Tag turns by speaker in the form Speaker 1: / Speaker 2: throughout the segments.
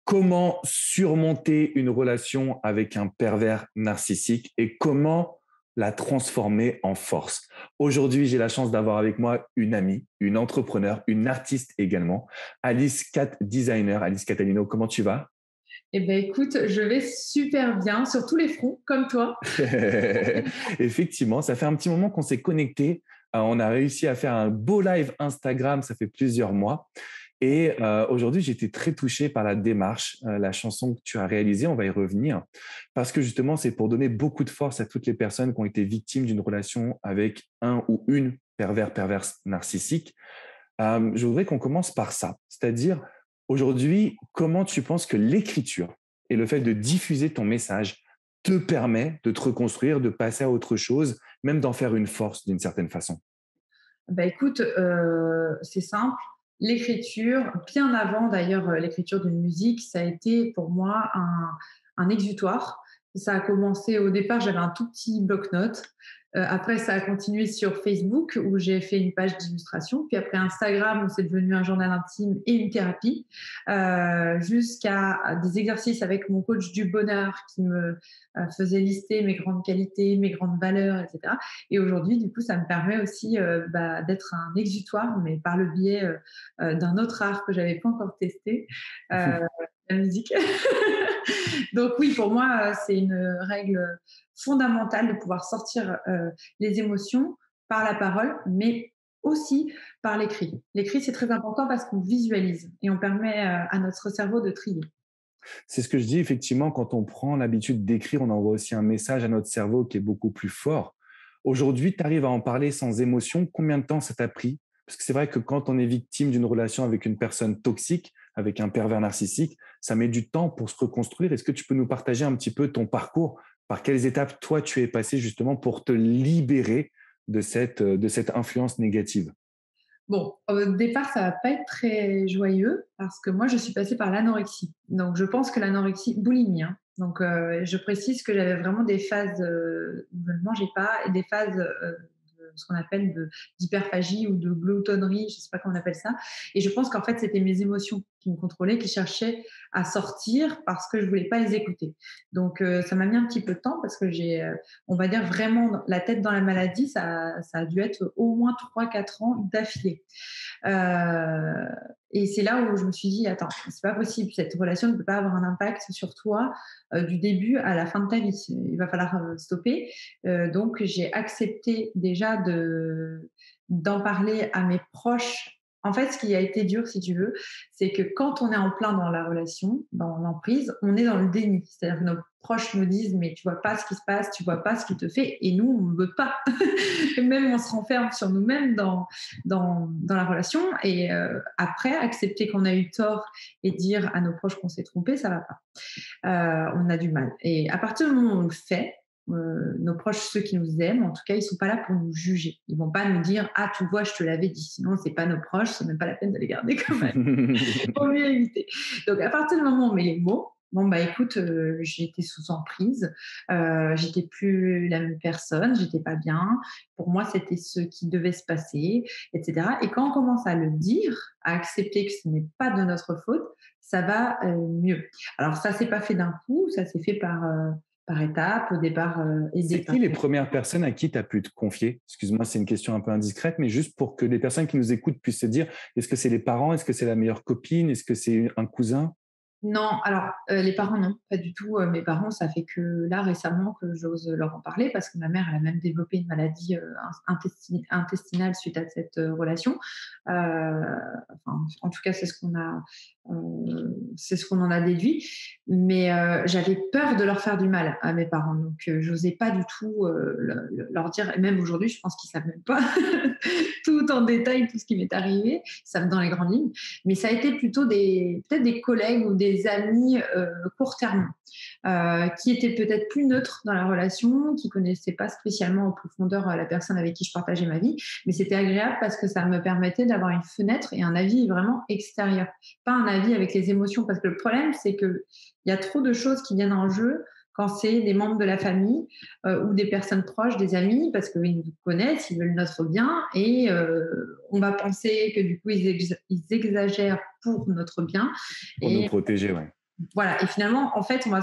Speaker 1: Comment surmonter une relation avec un pervers narcissique et comment la transformer en force? Aujourd'hui, j'ai la chance d'avoir avec moi une amie, une entrepreneur, une artiste également, Alice Cat Designer. Alice Catalino, comment tu vas?
Speaker 2: Eh ben écoute, je vais super bien sur tous les fronts, comme toi.
Speaker 1: Effectivement, ça fait un petit moment qu'on s'est connectés. On a réussi à faire un beau live Instagram, ça fait plusieurs mois. Et aujourd'hui, j'étais très touché par la démarche, la chanson que tu as réalisée, on va y revenir, parce que justement, c'est pour donner beaucoup de force à toutes les personnes qui ont été victimes d'une relation avec un ou une perverse narcissique. Je voudrais qu'on commence par ça, c'est-à-dire aujourd'hui, comment tu penses que l'écriture et le fait de diffuser ton message te permet de te reconstruire, de passer à autre chose, même d'en faire une force d'une certaine façon?
Speaker 2: Bah écoute, c'est simple. L'écriture, bien avant d'ailleurs l'écriture d'une musique, ça a été pour moi un exutoire. Ça a commencé au départ, j'avais un tout petit bloc-notes. Après, ça a continué sur Facebook où j'ai fait une page d'illustration. Puis après Instagram où c'est devenu un journal intime et une thérapie. Jusqu'à des exercices avec mon coach du bonheur qui me faisait lister mes grandes qualités, mes grandes valeurs, etc. Et aujourd'hui, du coup, ça me permet aussi d'être un exutoire, mais par le biais d'un autre art que j'avais pas encore testé, la musique. Donc oui, pour moi, c'est une règle fondamentale de pouvoir sortir les émotions par la parole, mais aussi par l'écrit. L'écrit, c'est très important parce qu'on visualise et on permet à notre cerveau de trier.
Speaker 1: C'est ce que je dis, effectivement, quand on prend l'habitude d'écrire, on envoie aussi un message à notre cerveau qui est beaucoup plus fort. Aujourd'hui, tu arrives à en parler sans émotion. Combien de temps ça t'a pris? Parce que c'est vrai que quand on est victime d'une relation avec une personne toxique, avec un pervers narcissique, ça met du temps pour se reconstruire. Est-ce que tu peux nous partager un petit peu ton parcours? Par quelles étapes, toi, tu es passé justement pour te libérer de cette influence négative?
Speaker 2: Bon, au départ, ça va pas être très joyeux parce que moi, je suis passée par l'anorexie. Donc, je pense que l'anorexie, boulimie, hein. Donc, je précise que j'avais vraiment des phases où je ne mangeais pas et des phases de ce qu'on appelle d'hyperphagie ou de gloutonnerie, je sais pas comment on appelle ça. Et je pense qu'en fait, c'était mes émotions qui me contrôlaient, qui cherchaient à sortir parce que je voulais pas les écouter. Donc, ça m'a mis un petit peu de temps parce que j'ai, on va dire vraiment la tête dans la maladie, ça a dû être au moins 3 4 ans d'affilée. Euh, et c'est là où je me suis dit, attends, c'est pas possible, cette relation ne peut pas avoir un impact sur toi du début à la fin de ta vie. Il va falloir stopper. Donc j'ai accepté déjà d'en parler à mes proches. En fait, ce qui a été dur, si tu veux, c'est que quand on est en plein dans la relation, dans l'emprise, on est dans le déni. C'est-à-dire que nos proches nous disent, mais tu vois pas ce qui se passe, tu vois pas ce qui te fait, et nous, on ne veut pas. Et même on se renferme sur nous-mêmes dans la relation, et après, accepter qu'on a eu tort et dire à nos proches qu'on s'est trompé, ça va pas. On a du mal. Et à partir du moment où on le fait, nos proches, ceux qui nous aiment, en tout cas, ils sont pas là pour nous juger. Ils vont pas nous dire ah tu vois je te l'avais dit. Sinon c'est pas nos proches, c'est même pas la peine de les garder quand même. Vaut mieux éviter. Donc à partir du moment où on met les mots, bon bah écoute, j'étais sous emprise, j'étais plus la même personne, j'étais pas bien. Pour moi c'était ce qui devait se passer, etc. Et quand on commence à le dire, à accepter que ce n'est pas de notre faute, ça va mieux. Alors ça s'est pas fait d'un coup, ça s'est fait par étapes, au départ
Speaker 1: C'est
Speaker 2: aidé par.
Speaker 1: qui les premières personnes à qui tu as pu te confier? Excuse-moi, c'est une question un peu indiscrète, mais juste pour que les personnes qui nous écoutent puissent se dire, est-ce que c'est les parents? Est-ce que c'est la meilleure copine? Est-ce que c'est un cousin?
Speaker 2: Non, alors les parents non, pas du tout. Mes parents, ça fait que là récemment que j'ose leur en parler parce que ma mère, elle a même développé une maladie intestinale suite à cette relation. Enfin, en tout cas, c'est ce qu'on en a déduit. Mais j'avais peur de leur faire du mal à mes parents, donc j'osais pas du tout leur dire. Et même aujourd'hui, je pense qu'ils savent même pas tout en détail tout ce qui m'est arrivé. Ils savent dans les grandes lignes. Mais ça a été plutôt peut-être des collègues ou des amis court terme, qui étaient peut-être plus neutres dans la relation, qui connaissaient pas spécialement en profondeur la personne avec qui je partageais ma vie, mais c'était agréable parce que ça me permettait d'avoir une fenêtre et un avis vraiment extérieur, pas un avis avec les émotions, parce que le problème c'est que il y a trop de choses qui viennent en jeu quand c'est des membres de la famille ou des personnes proches, des amis, parce qu'ils nous connaissent, ils veulent notre bien, et on va penser que du coup ils exagèrent pour notre bien.
Speaker 1: Pour nous
Speaker 2: Et
Speaker 1: protéger, ouais.
Speaker 2: voilà. Et finalement, en fait, comment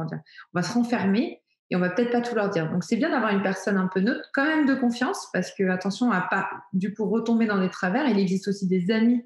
Speaker 2: dire, on va se renfermer et on va peut-être pas tout leur dire. Donc, c'est bien d'avoir une personne un peu neutre, quand même de confiance, parce que attention à pas du coup retomber dans des travers. Il existe aussi des amis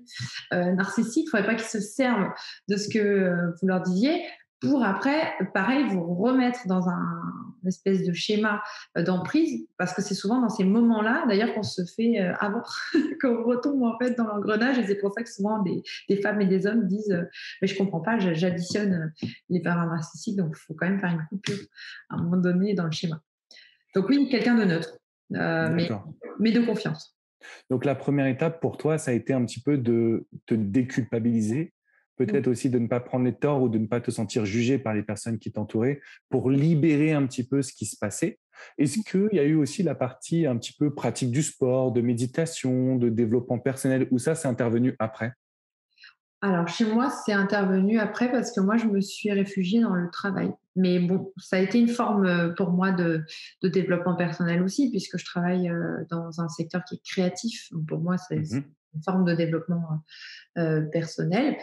Speaker 2: narcissiques. Il ne faudrait pas qu'ils se servent de ce que vous leur disiez pour après, pareil, vous remettre dans une espèce de schéma d'emprise, parce que c'est souvent dans ces moments-là, d'ailleurs, qu'on se fait avoir, qu'on retombe en fait dans l'engrenage. Et c'est pour ça que souvent des femmes et des hommes disent mais je comprends pas, j'additionne les parents narcissiques, donc il faut quand même faire une coupure à un moment donné dans le schéma. Donc oui, quelqu'un de neutre, mais,
Speaker 1: D'accord.
Speaker 2: mais de confiance.
Speaker 1: Donc la première étape pour toi, ça a été un petit peu de te déculpabiliser,
Speaker 2: Oui.
Speaker 1: peut-être aussi de ne pas prendre les torts ou de ne pas te sentir jugé par les personnes qui t'entouraient pour libérer un petit peu ce qui se passait. Est-ce qu'il y a eu aussi la partie un petit peu pratique du sport, de méditation, de développement personnel, ou ça, c'est intervenu après?
Speaker 2: Alors, chez moi, c'est intervenu après parce que moi, je me suis réfugiée dans le travail. Mais bon, ça a été une forme pour moi de développement personnel aussi, puisque je travaille dans un secteur qui est créatif. Donc, pour moi, c'est
Speaker 1: Mhm.
Speaker 2: une forme de développement personnel.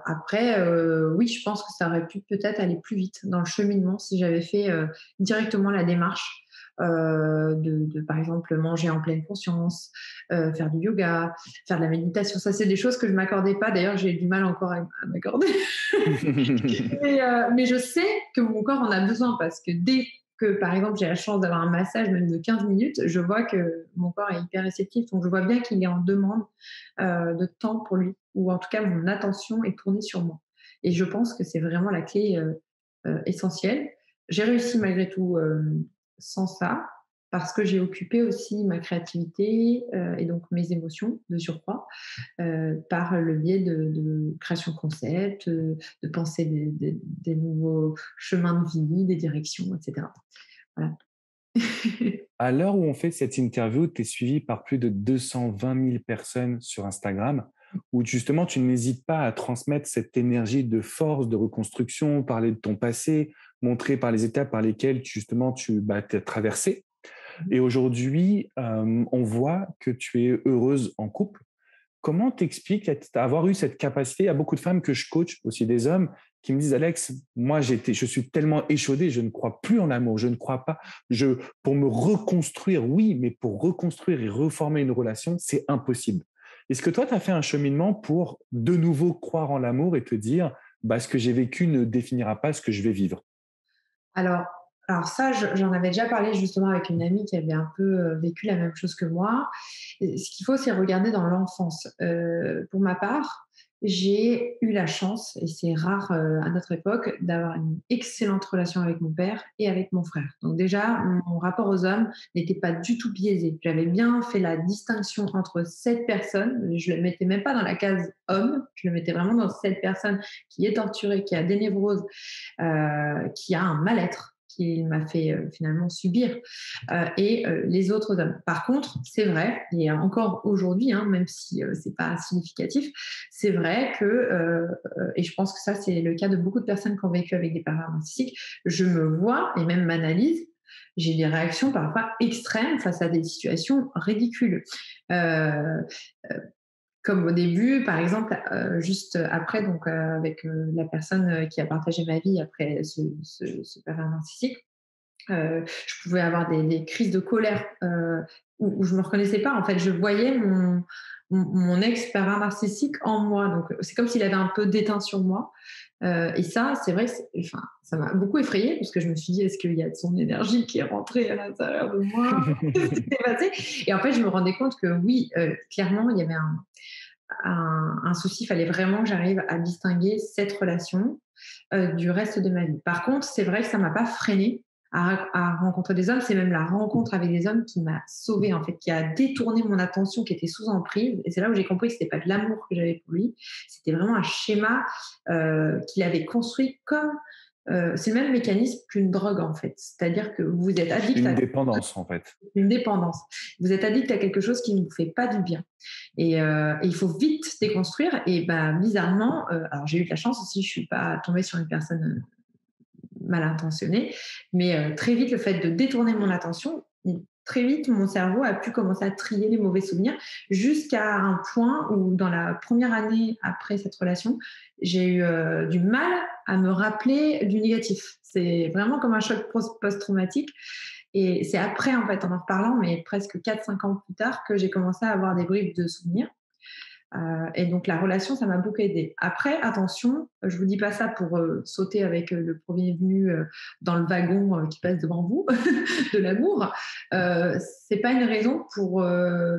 Speaker 2: Après, oui, je pense que ça aurait pu peut-être aller plus vite dans le cheminement si j'avais fait directement la démarche par exemple, manger en pleine conscience, faire du yoga, faire de la méditation. Ça, c'est des choses que je m'accordais pas. D'ailleurs, j'ai du mal encore à m'accorder. Mais je sais que mon corps en a besoin parce que dès que, par exemple, j'ai la chance d'avoir un massage même de 15 minutes, je vois que mon corps est hyper réceptif. Donc, je vois bien qu'il est en demande de temps pour lui, ou en tout cas, mon attention est tournée sur moi. Et je pense que c'est vraiment la clé essentielle. J'ai réussi malgré tout sans ça, parce que j'ai occupé aussi ma créativité et donc mes émotions de surcroît par le biais de création de concepts, de penser des nouveaux chemins de vie, des directions, etc. Voilà.
Speaker 1: À l'heure où on fait cette interview, tu es suivi par plus de 220 000 personnes sur Instagram, où justement tu n'hésites pas à transmettre cette énergie de force, de reconstruction, parler de ton passé, montrer par les étapes par lesquelles justement tu as traversé. Et aujourd'hui, on voit que tu es heureuse en couple. Comment t'expliques avoir eu cette capacité? Il y a beaucoup de femmes que je coach, aussi des hommes, qui me disent, Alex, moi, je suis tellement échaudé, je ne crois plus en l'amour, je ne crois pas. Pour me reconstruire, oui, mais pour reconstruire et reformer une relation, c'est impossible. Est-ce que toi, tu as fait un cheminement pour de nouveau croire en l'amour et te dire, bah, ce que j'ai vécu ne définira pas ce que je vais vivre?
Speaker 2: Alors, alors ça, j'en avais déjà parlé justement avec une amie qui avait un peu vécu la même chose que moi. Et ce qu'il faut, c'est regarder dans l'enfance. Pour ma part, j'ai eu la chance, et c'est rare à notre époque, d'avoir une excellente relation avec mon père et avec mon frère. Donc déjà, mon rapport aux hommes n'était pas du tout biaisé. J'avais bien fait la distinction entre cette personne, je ne le mettais même pas dans la case homme, je le mettais vraiment dans cette personne qui est torturée, qui a des névroses, qui a un mal-être qu'il m'a fait finalement subir, et les autres hommes. Par contre, c'est vrai, et encore aujourd'hui, hein, même si c'est pas significatif, c'est vrai que, et je pense que ça c'est le cas de beaucoup de personnes qui ont vécu avec des parents narcissiques, je me vois et même m'analyse, j'ai des réactions parfois extrêmes face à des situations ridicules. Euh, Comme au début, par exemple, juste après, donc avec la personne qui a partagé ma vie après ce pervers narcissique, je pouvais avoir des crises de colère où je me reconnaissais pas. En fait, je voyais mon ex pervers narcissique en moi. Donc, c'est comme s'il avait un peu déteint sur moi. Et ça, c'est vrai que enfin, ça m'a beaucoup effrayée parce que je me suis dit, est-ce qu'il y a de son énergie qui est rentrée à l'intérieur de moi? Qu'est-ce qui s'est passé? Et en fait, je me rendais compte que oui, clairement, il y avait un souci. Il fallait vraiment que j'arrive à distinguer cette relation du reste de ma vie. Par contre, c'est vrai que ça m'a pas freinée à rencontrer des hommes. C'est même la rencontre avec des hommes qui m'a sauvée, en fait, qui a détourné mon attention, qui était sous emprise. Et c'est là où j'ai compris que c'était pas de l'amour que j'avais pour lui. C'était vraiment un schéma qu'il avait construit comme. C'est le même mécanisme qu'une drogue, en fait. C'est-à-dire que vous êtes addict
Speaker 1: Une
Speaker 2: à
Speaker 1: dépendance, en fait.
Speaker 2: une dépendance. Vous êtes addict à quelque chose qui ne vous fait pas du bien. Et il faut vite déconstruire. Et bah, bizarrement, alors j'ai eu de la chance aussi, je ne suis pas tombée sur une personne mal intentionnée, mais très vite, le fait de détourner mon attention, très vite, mon cerveau a pu commencer à trier les mauvais souvenirs jusqu'à un point où, dans la première année après cette relation, j'ai eu du mal à me rappeler du négatif. C'est vraiment comme un choc post-traumatique. Et c'est après, en fait, en reparlant, mais presque 4-5 ans plus tard, que j'ai commencé à avoir des bribes de souvenirs. Et donc, la relation, ça m'a beaucoup aidée. Après, attention, je ne vous dis pas ça pour sauter avec le premier venu dans le wagon qui passe devant vous de l'amour. C'est pas une raison pour euh,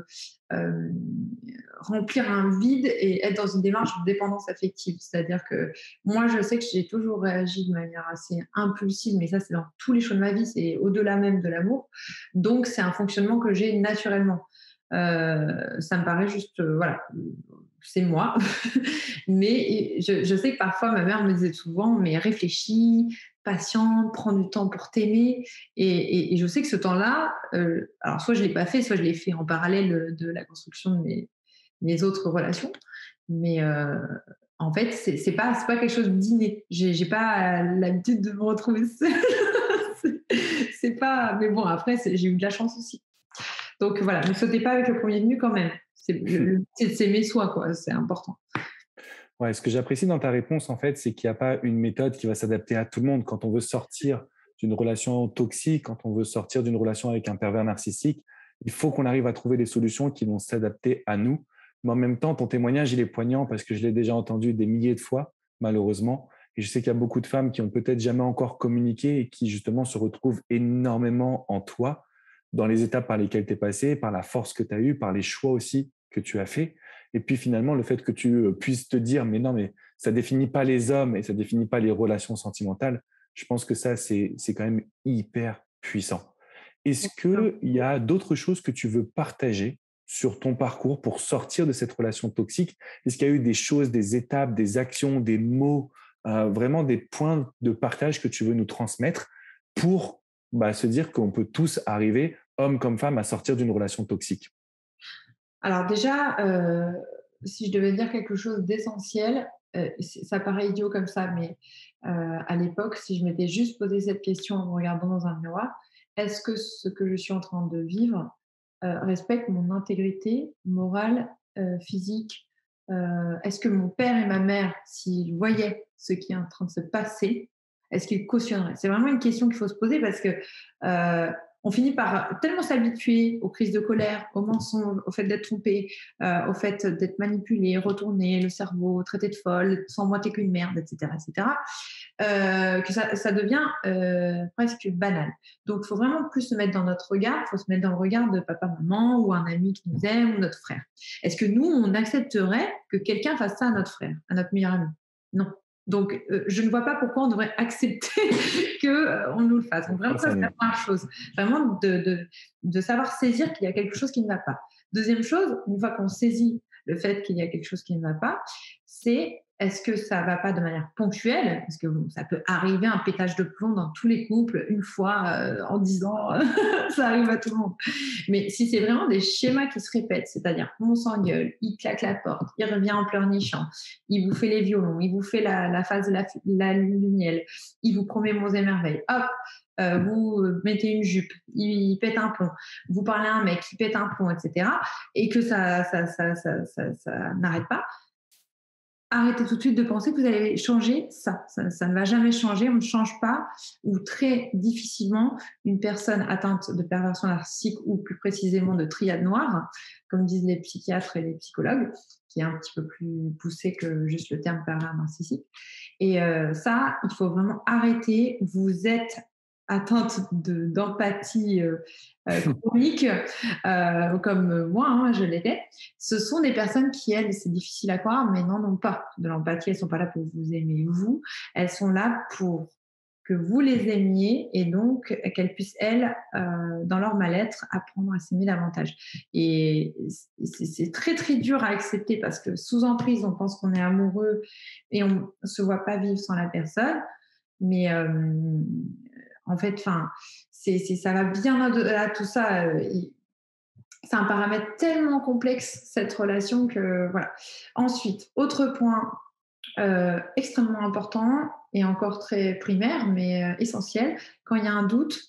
Speaker 2: remplir un vide et être dans une démarche de dépendance affective. C'est-à-dire que moi, je sais que j'ai toujours réagi de manière assez impulsive, mais ça, c'est dans tous les choix de ma vie, c'est au-delà même de l'amour. Donc, c'est un fonctionnement que j'ai naturellement. Ça me paraît juste, voilà, c'est moi. Mais je sais que parfois, ma mère me disait souvent, mais réfléchis, patiente, prends du temps pour t'aimer. Et je sais que ce temps-là, alors soit je ne l'ai pas fait, soit je l'ai fait en parallèle de la construction de mes autres relations. Mais en fait, c'est pas quelque chose d'inné. J'ai pas l'habitude de me retrouver seule. c'est pas. Mais bon, après, j'ai eu de la chance aussi. Donc voilà, ne sautez pas avec le premier venu quand même. C'est de s'aimer soi, quoi. C'est important.
Speaker 1: Ouais, ce que j'apprécie dans ta réponse, en fait, c'est qu'il n'y a pas une méthode qui va s'adapter à tout le monde. Quand on veut sortir d'une relation toxique, quand on veut sortir d'une relation avec un pervers narcissique, il faut qu'on arrive à trouver des solutions qui vont s'adapter à nous. Mais en même temps, ton témoignage, il est poignant parce que je l'ai déjà entendu des milliers de fois, malheureusement. Et je sais qu'il y a beaucoup de femmes qui ont peut-être jamais encore communiqué et qui, justement, se retrouvent énormément en toi, dans les étapes par lesquelles tu es passé, par la force que tu as eue, par les choix aussi que tu as fait. Et puis finalement, le fait que tu puisses te dire, mais non, mais ça définit pas les hommes et ça définit pas les relations sentimentales, je pense que ça, c'est quand même hyper puissant. Est-ce qu'il y a d'autres choses que tu veux partager sur ton parcours pour sortir de cette relation toxique? Est-ce qu'il y a eu des choses, des étapes, des actions, des mots, vraiment des points de partage que tu veux nous transmettre pour se dire qu'on peut tous arriver, hommes comme femmes, à sortir d'une relation toxique?
Speaker 2: Alors déjà, si je devais dire quelque chose d'essentiel, ça paraît idiot comme ça, mais à l'époque, si je m'étais juste posé cette question en me regardant dans un miroir: «Est-ce que ce que je suis en train de vivre, respecte mon intégrité morale, physique?» Est-ce que mon père et ma mère, s'ils voyaient ce qui est en train de se passer, est-ce qu'ils cautionneraient? C'est vraiment une question qu'il faut se poser parce que, on finit par tellement s'habituer aux crises de colère, aux mensonges, au fait d'être trompé, au fait d'être manipulé, retourné, le cerveau, traité de folle, sans moi t'es qu'une merde, etc., etc., que ça devient presque banal. Donc, il faut vraiment plus se mettre dans notre regard, il faut se mettre dans le regard de papa, maman ou un ami qui nous aime ou notre frère. Est-ce que nous, on accepterait que quelqu'un fasse ça à notre frère, à notre meilleur ami? Non. Donc, je ne vois pas pourquoi on devrait accepter qu'on nous le fasse. Donc, vraiment, ça, c'est la première chose. Vraiment, de savoir saisir qu'il y a quelque chose qui ne va pas. Deuxième chose, une fois qu'on saisit le fait qu'il y a quelque chose qui ne va pas, c'est est-ce que ça ne va pas de manière ponctuelle? Parce que bon, ça peut arriver un pétage de plomb dans tous les couples, une fois en 10 ans, ça arrive à tout le monde. Mais si c'est vraiment des schémas qui se répètent, c'est-à-dire on s'engueule, il claque la porte, il revient en pleurnichant, il vous fait les violons, il vous fait la phase de la lune de miel, il vous promet monts et merveilles, hop, vous mettez une jupe, il pète un plomb, vous parlez à un mec, il pète un plomb, etc. Et que ça n'arrête pas, arrêtez tout de suite de penser que vous allez changer ça. Ça ne va jamais changer. On ne change pas ou très difficilement une personne atteinte de perversion narcissique ou plus précisément de triade noire, comme disent les psychiatres et les psychologues, qui est un petit peu plus poussé que juste le terme pervers narcissique. Et ça, il faut vraiment arrêter. Vous êtes atteinte d'empathie chronique, comme moi, hein, je l'étais. Ce sont des personnes qui, elles, c'est difficile à croire, mais n'en ont pas de l'empathie. Elles ne sont pas là pour vous aimer, vous. Elles sont là pour que vous les aimiez et donc qu'elles puissent, elles, dans leur mal-être, apprendre à s'aimer davantage. Et c'est très, très dur à accepter parce que sous emprise, on pense qu'on est amoureux et on ne se voit pas vivre sans la personne. Mais en fait, ça va bien au-delà de tout ça. C'est un paramètre tellement complexe, cette relation, que voilà. Ensuite, autre point extrêmement important et encore très primaire, mais essentiel, quand il y a un doute,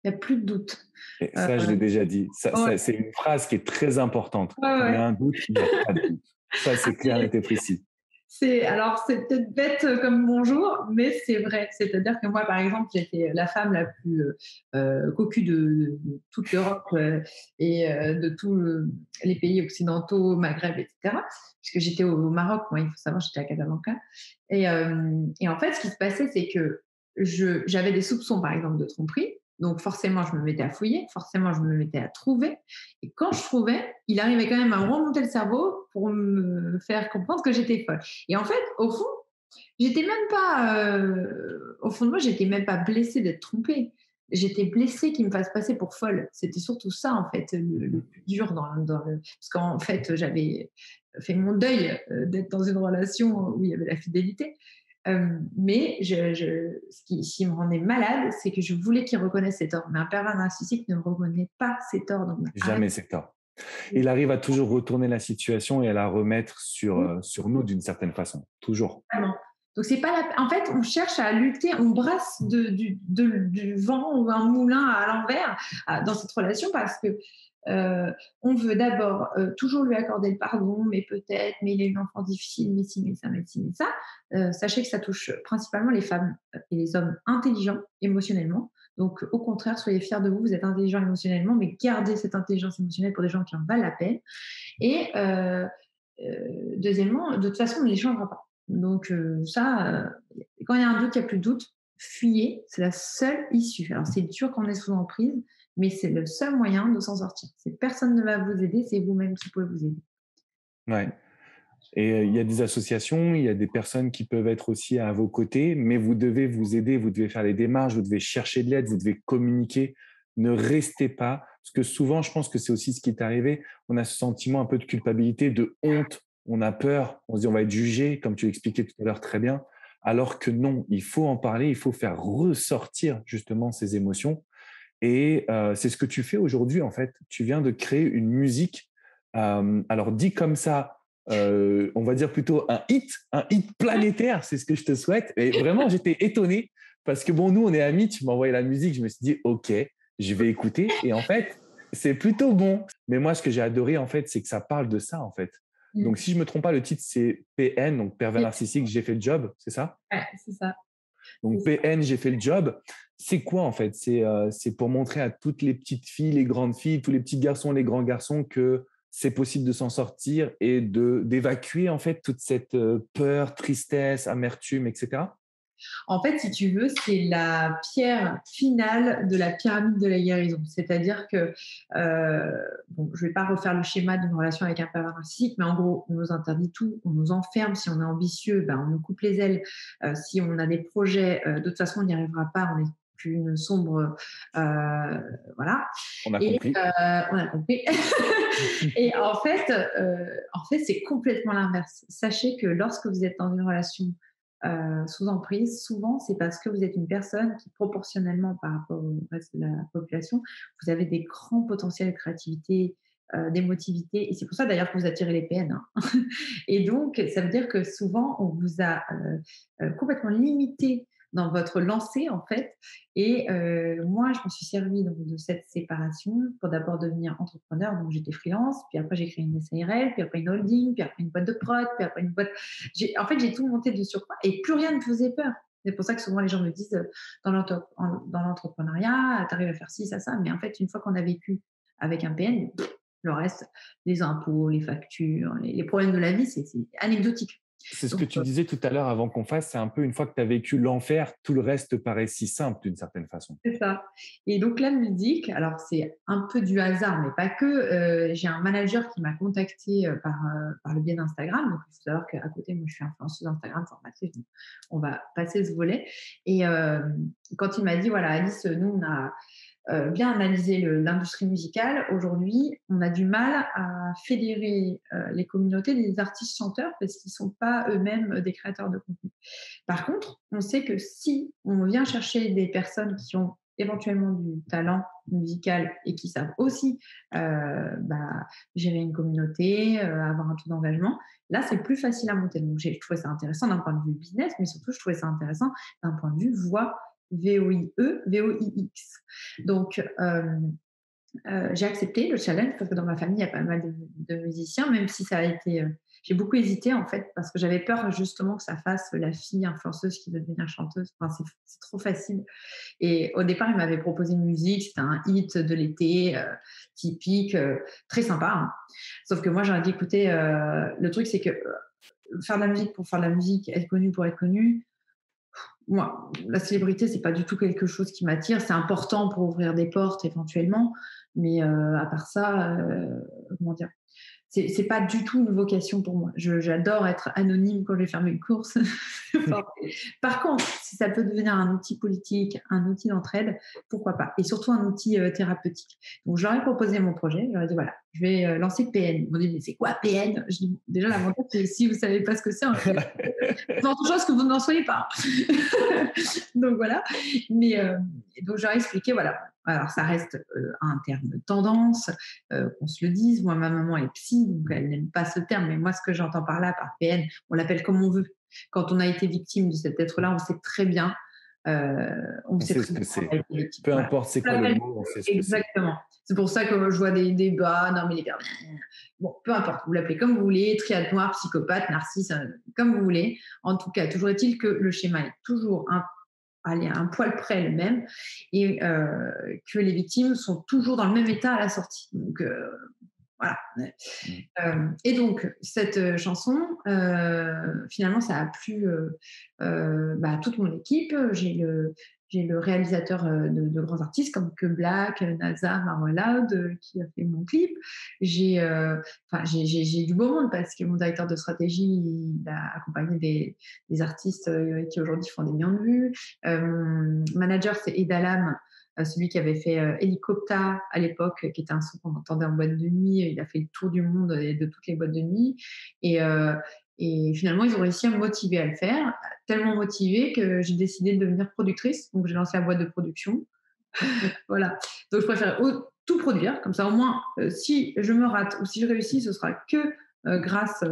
Speaker 2: il n'y a plus de doute.
Speaker 1: Et ça, je l'ai déjà dit.
Speaker 2: Ouais,
Speaker 1: C'est une phrase qui est très importante.
Speaker 2: ouais,
Speaker 1: Quand il y
Speaker 2: ouais.
Speaker 1: a un doute, il n'y a pas de doute. Ça, c'est clair et précis.
Speaker 2: C'est peut-être bête comme bonjour, mais c'est vrai. C'est-à-dire que moi, par exemple, j'étais la femme la plus cocue de toute l'Europe et de tous les pays occidentaux, Maghreb, etc. Puisque j'étais au Maroc, moi, il faut savoir, j'étais à Casablanca. Et en fait, ce qui se passait, c'est que j'avais des soupçons, par exemple, de tromperie. Donc forcément, je me mettais à fouiller, forcément, je me mettais à trouver. Et quand je trouvais, il arrivait quand même à me remonter le cerveau pour me faire comprendre que j'étais folle. Et en fait, au fond, j'étais même pas, au fond de moi, j'étais même pas blessée d'être trompée. J'étais blessée qu'il me fasse passer pour folle. C'était surtout ça, en fait, le plus dur parce qu'en fait, j'avais fait mon deuil d'être dans une relation où il y avait la fidélité. Mais ce qui me rendait malade, c'est que je voulais qu'il reconnaisse ses torts. Mais un pervers narcissique ne reconnaît pas ses torts. Donc, arrête.
Speaker 1: Jamais c'est tort. Il arrive à toujours retourner la situation et à la remettre sur nous d'une certaine façon. Toujours.
Speaker 2: Vraiment. Donc c'est pas en fait, on cherche à lutter, on brasse du vent ou un moulin à l'envers dans cette relation parce que on veut d'abord toujours lui accorder le pardon, mais peut-être, mais il a une enfance difficile, mais si, mais ça, mais si, mais ça. Sachez que ça touche principalement les femmes et les hommes intelligents émotionnellement. Donc au contraire, soyez fiers de vous, vous êtes intelligents émotionnellement, mais gardez cette intelligence émotionnelle pour des gens qui en valent la peine. Et deuxièmement, de toute façon, on ne les changera pas. Donc quand il y a un doute, il n'y a plus de doute, fuyez, c'est la seule issue. Alors c'est dur quand on est sous emprise, mais c'est le seul moyen de s'en sortir. Personne ne va vous aider, c'est vous-même qui pouvez vous aider.
Speaker 1: Ouais. Et il y a des associations, il y a des personnes qui peuvent être aussi à vos côtés, mais vous devez vous aider, vous devez faire les démarches, vous devez chercher de l'aide, vous devez communiquer. Ne restez pas, parce que souvent, je pense que c'est aussi ce qui est arrivé. On a ce sentiment un peu de culpabilité, de honte. On a peur, on se dit on va être jugé, comme tu l'expliquais tout à l'heure très bien. Alors que non, il faut en parler, il faut faire ressortir justement ces émotions. Et c'est ce que tu fais aujourd'hui, en fait. Tu viens de créer une musique, alors dit comme ça, on va dire plutôt un hit planétaire, c'est ce que je te souhaite. Et vraiment, j'étais étonné parce que bon, nous, on est amis, tu m'as envoyé la musique, je me suis dit, OK, je vais écouter. Et en fait, c'est plutôt bon. Mais moi, ce que j'ai adoré, en fait, c'est que ça parle de ça, en fait. Donc, si je me trompe pas, le titre, c'est PN, donc pervers narcissique, j'ai fait le job, c'est ça?
Speaker 2: Ouais, c'est ça.
Speaker 1: Donc PN, j'ai fait le job. C'est quoi en fait? C'est pour montrer à toutes les petites filles, les grandes filles, tous les petits garçons, les grands garçons que c'est possible de s'en sortir et d'évacuer en fait toute cette peur, tristesse, amertume, etc.
Speaker 2: En fait, si tu veux, c'est la pierre finale de la pyramide de la guérison. C'est-à-dire que, bon, je ne vais pas refaire le schéma d'une relation avec un pervers narcissique, mais en gros, on nous interdit tout, on nous enferme. Si on est ambitieux, ben, on nous coupe les ailes. Si on a des projets, de toute façon, on n'y arrivera pas. On est qu'une sombre, voilà.
Speaker 1: On a
Speaker 2: Et
Speaker 1: compris.
Speaker 2: on a compris. Et en fait, c'est complètement l'inverse. Sachez que lorsque vous êtes dans une relation sous emprise, souvent, c'est parce que vous êtes une personne qui, proportionnellement par rapport au reste de la population, vous avez des grands potentiels de créativité, d'émotivité. Et c'est pour ça d'ailleurs que vous attirez les PN. Hein. Et donc, ça veut dire que souvent, on vous a complètement limité dans votre lancée, en fait. Et moi, je me suis servie donc, de cette séparation pour d'abord devenir entrepreneur. Donc, j'étais freelance, puis après, j'ai créé une SARL, puis après une holding, puis après une boîte de prod, puis après une boîte. En fait, j'ai tout monté de surcroît et plus rien ne faisait peur. C'est pour ça que souvent les gens me disent dans l'entrepreneuriat, tu arrives à faire ci, ça. Mais en fait, une fois qu'on a vécu avec un PN, le reste, les impôts, les factures, les problèmes de la vie, c'est anecdotique.
Speaker 1: C'est ce que
Speaker 2: Donc,
Speaker 1: tu disais tout à l'heure avant qu'on fasse, c'est un peu une fois que tu as vécu l'enfer, tout le reste paraît si simple d'une certaine façon.
Speaker 2: c'est ça. Et donc la musique, alors c'est un peu du hasard, mais pas que. J'ai un manager qui m'a contacté par le biais d'Instagram. Donc il faut savoir qu'à côté, moi je suis influenceuse Instagram formatrice. Donc on va passer ce volet. Et quand il m'a dit, voilà Alice, nous on a bien analysé l'industrie musicale. Aujourd'hui, on a du mal à fédérer les communautés des artistes chanteurs parce qu'ils ne sont pas eux-mêmes des créateurs de contenu. Par contre, on sait que si on vient chercher des personnes qui ont éventuellement du talent musical et qui savent aussi gérer une communauté, avoir un taux d'engagement, là, c'est plus facile à monter. Donc, je trouvais ça intéressant d'un point de vue business, mais surtout, je trouvais ça intéressant d'un point de vue voix VOIE, VOIX. Donc, j'ai accepté le challenge parce que dans ma famille, il y a pas mal de musiciens, même si ça a été. J'ai beaucoup hésité en fait parce que j'avais peur justement que ça fasse la fille influenceuse qui veut devenir chanteuse. Enfin, c'est trop facile. Et au départ, il m'avait proposé une musique, c'était un hit de l'été, typique, très sympa, hein. Sauf que moi, j'ai dit, écoutez, le truc, c'est que faire de la musique pour faire de la musique, être connu pour être connu, moi, la célébrité, c'est pas du tout quelque chose qui m'attire. C'est important pour ouvrir des portes éventuellement, mais à part ça, comment dire, c'est pas du tout une vocation pour moi. J'adore être anonyme quand je vais faire mes courses. Par contre, si ça peut devenir un outil politique, un outil d'entraide, pourquoi pas? Et surtout un outil thérapeutique. Donc, j'aurais proposé mon projet. J'aurais dit, voilà, je vais lancer PN. Ils m'ont dit, mais c'est quoi PN? Je dis, déjà, l'avantage, c'est si vous savez pas ce que c'est, c'est autre chose que vous n'en soyez pas. Donc, voilà. Mais donc, j'aurais expliqué, voilà. Alors, ça reste un terme tendance, qu'on se le dise. Moi, ma maman est psy, donc elle n'aime pas ce terme. Mais moi, ce que j'entends par là, par PN, on l'appelle comme on veut. Quand on a été victime de cet être-là, on sait très bien.
Speaker 1: On sait ce que c'est. Peu importe c'est quoi le mot, on sait ce que c'est.
Speaker 2: Exactement. C'est pour ça que je vois des débats. Non, mais les gars, bon, peu importe. Vous l'appelez comme vous voulez, triade noire, psychopathe, narcisse, comme vous voulez. En tout cas, toujours est-il que le schéma est toujours un poil près le même et que les victimes sont toujours dans le même état à la sortie. Donc, voilà. Et donc, cette chanson, finalement, ça a plu à toute mon équipe. J'ai le réalisateur de grands artistes comme Que Black, NASA, Marwan Loud qui a fait mon clip. J'ai du beau monde parce que mon directeur de stratégie il a accompagné des artistes qui aujourd'hui font des millions de vues. Mon manager, c'est Edalam, celui qui avait fait Helicopta à l'époque, qui était un son qu'on entendait en boîte de nuit. Il a fait le tour du monde et de toutes les boîtes de nuit. Et finalement, ils ont réussi à me motiver à le faire, tellement motivé que j'ai décidé de devenir productrice. Donc, j'ai lancé la boîte de production. Voilà. Donc, je préfère tout produire. Comme ça, au moins, si je me rate ou si je réussis, ce sera que grâce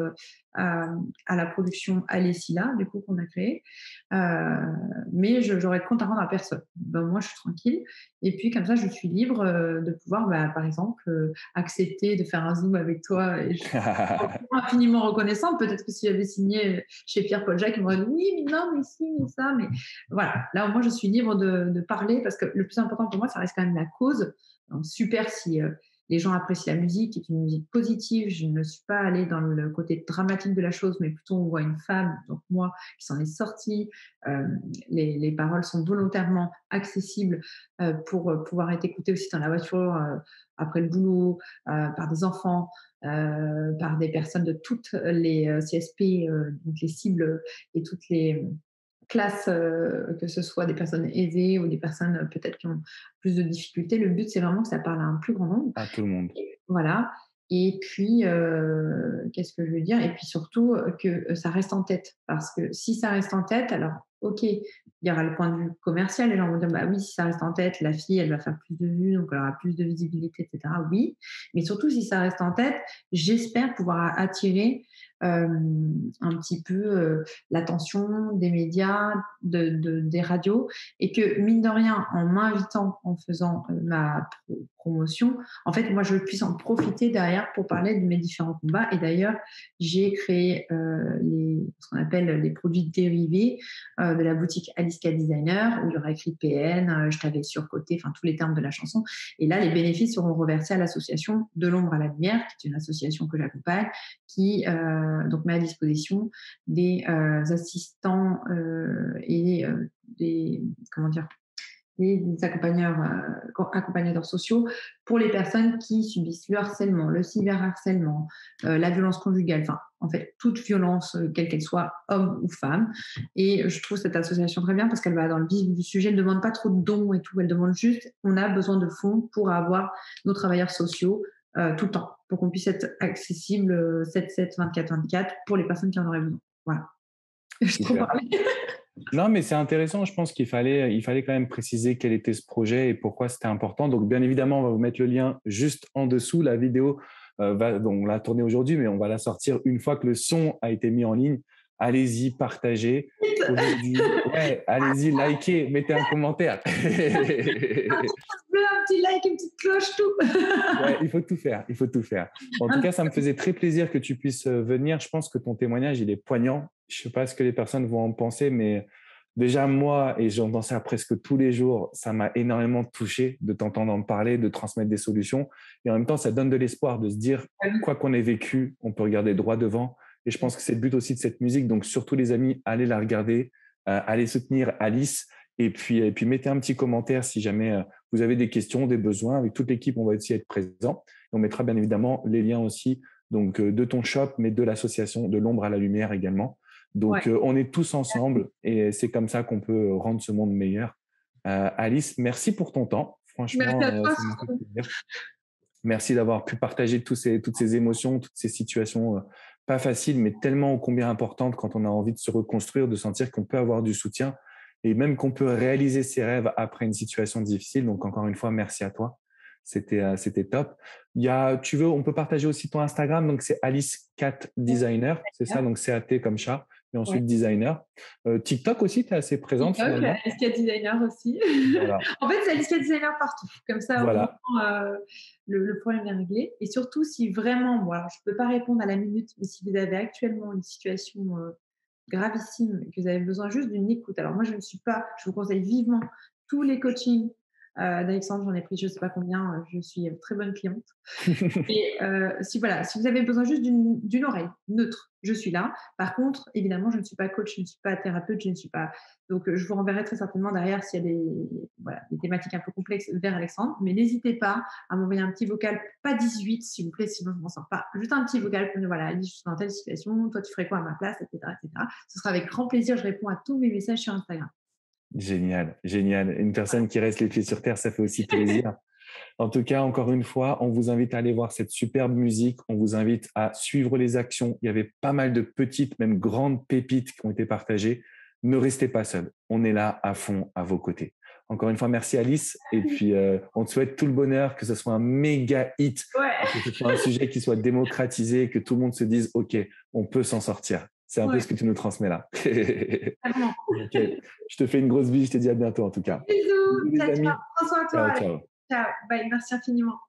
Speaker 2: à la production Alessila, du coup, qu'on a créée. Mais j'aurais de compte à rendre à personne. Ben, moi, je suis tranquille. Et puis, comme ça, je suis libre de pouvoir, par exemple, accepter de faire un Zoom avec toi. Et je suis infiniment reconnaissante. Peut-être que si j'avais signé chez Pierre-Paul Jacques, il m'aurait dit oui, mais non, mais si, mais ça. Mais voilà, là, moi, je suis libre de parler parce que le plus important pour moi, ça reste quand même la cause. Donc, super si les gens apprécient la musique, qui est une musique positive. Je ne suis pas allée dans le côté dramatique de la chose, mais plutôt on voit une femme, donc moi, qui s'en est sortie. Les paroles sont volontairement accessibles pour pouvoir être écoutées aussi dans la voiture, après le boulot, par des enfants, par des personnes de toutes les CSP, donc les cibles et toutes les classes, que ce soit des personnes aisées ou des personnes peut-être qui ont plus de difficultés. Le but, c'est vraiment que ça parle à un plus grand nombre.
Speaker 1: À tout le monde.
Speaker 2: Voilà. Et puis, qu'est-ce que je veux dire? Et puis surtout, que ça reste en tête. Parce que si ça reste en tête, alors, OK, il y aura le point de vue commercial. Les gens vont dire, bah oui, si ça reste en tête, la fille, elle va faire plus de vues, donc elle aura plus de visibilité, etc. Oui. Mais surtout, si ça reste en tête, j'espère pouvoir attirer un petit peu l'attention des médias, des radios, et que mine de rien, en m'invitant, en faisant ma promotion, en fait, moi, je puisse en profiter derrière pour parler de mes différents combats. Et d'ailleurs, j'ai créé ce qu'on appelle les produits dérivés de la boutique Aliska Designer, où j'aurais écrit PN, je t'avais surcoté, enfin tous les termes de la chanson. Et là, les bénéfices seront reversés à l'association De l'ombre à la lumière, qui est une association que j'accompagne, qui donc met à disposition des assistants et des accompagnateurs sociaux pour les personnes qui subissent le harcèlement, le cyberharcèlement, la violence conjugale, enfin, en fait, toute violence, quelle qu'elle soit, homme ou femme. Et je trouve cette association très bien parce qu'elle va dans le vif du sujet, elle ne demande pas trop de dons et tout, elle demande juste, on a besoin de fonds pour avoir nos travailleurs sociaux tout le temps, pour qu'on puisse être accessible 7/7, 24/24 pour les personnes qui en auraient besoin. Voilà. Je trop parlé.
Speaker 1: Non, mais c'est intéressant. Je pense qu'il fallait quand même préciser quel était ce projet et pourquoi c'était important. Donc, bien évidemment, on va vous mettre le lien juste en dessous. La vidéo, on l'a tournée aujourd'hui, mais on va la sortir une fois que le son a été mis en ligne. allez-y, partagez. Aujourd'hui, ouais, allez-y, likez, mettez un commentaire.
Speaker 2: Un petit like, une petite cloche, tout.
Speaker 1: Ouais, il faut tout faire, il faut tout faire. En tout cas, ça me faisait très plaisir que tu puisses venir. Je pense que ton témoignage, il est poignant. Je ne sais pas ce que les personnes vont en penser, mais déjà, moi, et j'entends ça presque tous les jours, ça m'a énormément touché de t'entendre en parler, de transmettre des solutions. Et en même temps, ça donne de l'espoir de se dire, quoi qu'on ait vécu, on peut regarder droit devant. Et je pense que c'est le but aussi de cette musique. Donc, surtout les amis, allez la regarder, allez soutenir Alice. Et puis, mettez un petit commentaire si jamais vous avez des questions, des besoins. Avec toute l'équipe, on va aussi être présent. On mettra bien évidemment les liens aussi donc, de ton shop, mais de l'association de l'ombre à la lumière également. Donc, on est tous ensemble et c'est comme ça qu'on peut rendre ce monde meilleur. Alice, merci pour ton temps.
Speaker 2: Merci
Speaker 1: Franchement,
Speaker 2: à toi.
Speaker 1: ça m'a fait plaisir. Merci d'avoir pu partager toutes ces émotions, toutes ces situations pas faciles, mais tellement ô combien importantes quand on a envie de se reconstruire, de sentir qu'on peut avoir du soutien et même qu'on peut réaliser ses rêves après une situation difficile. Donc, encore une fois, merci à toi. C'était top. Tu veux, on peut partager aussi ton Instagram. Donc, c'est Alice Cat Designer. C'est ça. Donc, CAT comme chat. Et
Speaker 2: Ouais.
Speaker 1: ensuite, designer. TikTok aussi, tu es assez présente
Speaker 2: TikTok,
Speaker 1: finalement.
Speaker 2: Alicia Designer aussi.
Speaker 1: Voilà.
Speaker 2: En fait, c'est Alicia Designer partout. Comme ça,
Speaker 1: Voilà.
Speaker 2: au moins, le problème est réglé. Et surtout, si vraiment, bon, alors, je ne peux pas répondre à la minute, mais si vous avez actuellement une situation gravissime et que vous avez besoin juste d'une écoute. Alors moi, je vous conseille vivement tous les coachings d'Alexandre, j'en ai pris je ne sais pas combien, je suis une très bonne cliente. Et si vous avez besoin juste d'une oreille neutre, je suis là. Par contre, évidemment, je ne suis pas coach, je ne suis pas thérapeute, je ne suis pas. Donc, je vous renverrai très certainement derrière s'il y a des thématiques un peu complexes vers Alexandre. Mais n'hésitez pas à m'envoyer un petit vocal, pas 18, s'il vous plaît, sinon je ne m'en sors pas. Juste un petit vocal pour me dire voilà, Alice, je suis dans telle situation, toi, tu ferais quoi à ma place, etc., etc. Ce sera avec grand plaisir, je réponds à tous mes messages sur Instagram.
Speaker 1: Génial, génial. Une personne qui reste les pieds sur terre, ça fait aussi plaisir. En tout cas, encore une fois, on vous invite à aller voir cette superbe musique. On vous invite à suivre les actions. Il y avait pas mal de petites, même grandes pépites qui ont été partagées. Ne restez pas seul. On est là à fond à vos côtés. Encore une fois, merci Alice. Et puis, on te souhaite tout le bonheur, que ce soit un méga hit, que ce soit un sujet qui soit démocratisé, que tout le monde se dise, OK, on peut s'en sortir. C'est un peu ce que tu nous transmets là. Okay. Je te fais une grosse bise. Je te dis à bientôt en tout cas.
Speaker 2: Bisous,
Speaker 1: Les
Speaker 2: ciao,
Speaker 1: amis.
Speaker 2: ciao. Prends soin de toi.
Speaker 1: Ciao, ciao.
Speaker 2: Ciao, bye, merci infiniment.